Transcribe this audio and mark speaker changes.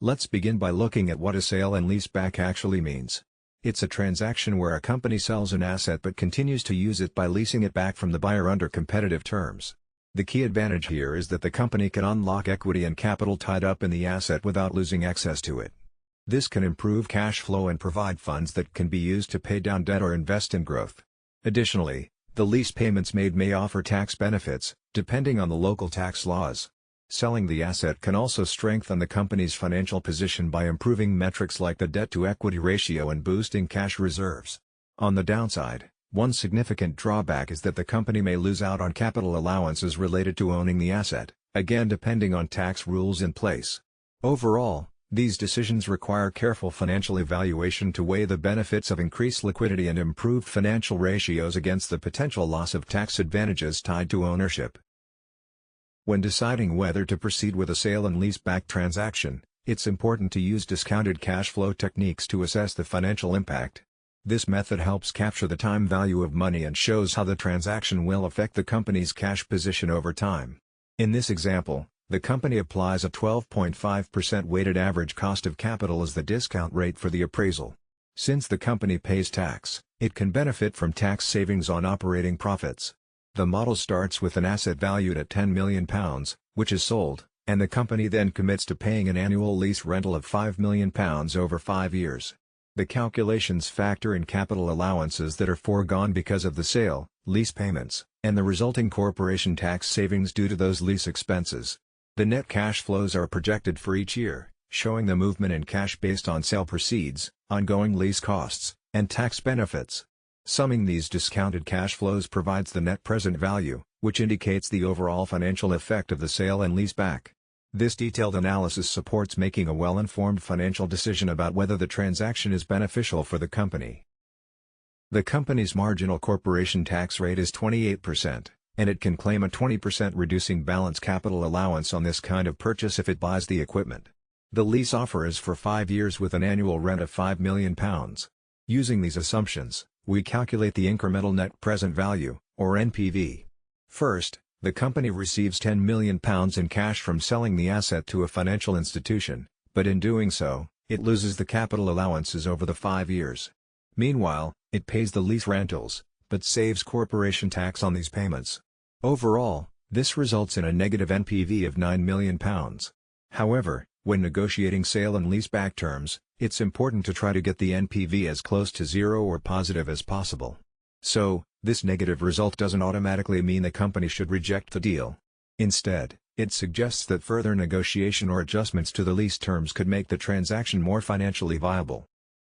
Speaker 1: Let's begin by looking at what a sale and leaseback actually means. It's a transaction where a company sells an asset but continues to use it by leasing it back from the buyer under competitive terms. The key advantage here is that the company can unlock equity and capital tied up in the asset without losing access to it. This can improve cash flow and provide funds that can be used to pay down debt or invest in growth. Additionally, the lease payments made may offer tax benefits, depending on the local tax laws. Selling the asset can also strengthen the company's financial position by improving metrics like the debt-to-equity ratio and boosting cash reserves. On the downside, one significant drawback is that the company may lose out on capital allowances related to owning the asset, again depending on tax rules in place. Overall, these decisions require careful financial evaluation to weigh the benefits of increased liquidity and improved financial ratios against the potential loss of tax advantages tied to ownership. When deciding whether to proceed with a sale and leaseback transaction, it's important to use discounted cash flow techniques to assess the financial impact. This method helps capture the time value of money and shows how the transaction will affect the company's cash position over time. In this example, the company applies a 12.5% weighted average cost of capital as the discount rate for the appraisal. Since the company pays tax, it can benefit from tax savings on operating profits. The model starts with an asset valued at £10 million, which is sold, and the company then commits to paying an annual lease rental of £5 million over 5 years. The calculations factor in capital allowances that are foregone because of the sale, lease payments, and the resulting corporation tax savings due to those lease expenses. The net cash flows are projected for each year, showing the movement in cash based on sale proceeds, ongoing lease costs, and tax benefits. Summing these discounted cash flows provides the net present value, which indicates the overall financial effect of the sale and leaseback. This detailed analysis supports making a well-informed financial decision about whether the transaction is beneficial for the company. The company's marginal corporation tax rate is 28%, and it can claim a 20% reducing balance capital allowance on this kind of purchase if it buys the equipment. The lease offer is for 5 years with an annual rent of £5 million. Using these assumptions, we calculate the incremental net present value, or NPV. First, the company receives £10 million in cash from selling the asset to a financial institution, but in doing so, it loses the capital allowances over the 5 years. Meanwhile, it pays the lease rentals, but saves corporation tax on these payments. Overall, this results in a negative NPV of £9 million. However, when negotiating sale and leaseback terms, it's important to try to get the NPV as close to zero or positive as possible. So, this negative result doesn't automatically mean the company should reject the deal. Instead, it suggests that further negotiation or adjustments to the lease terms could make the transaction more financially viable.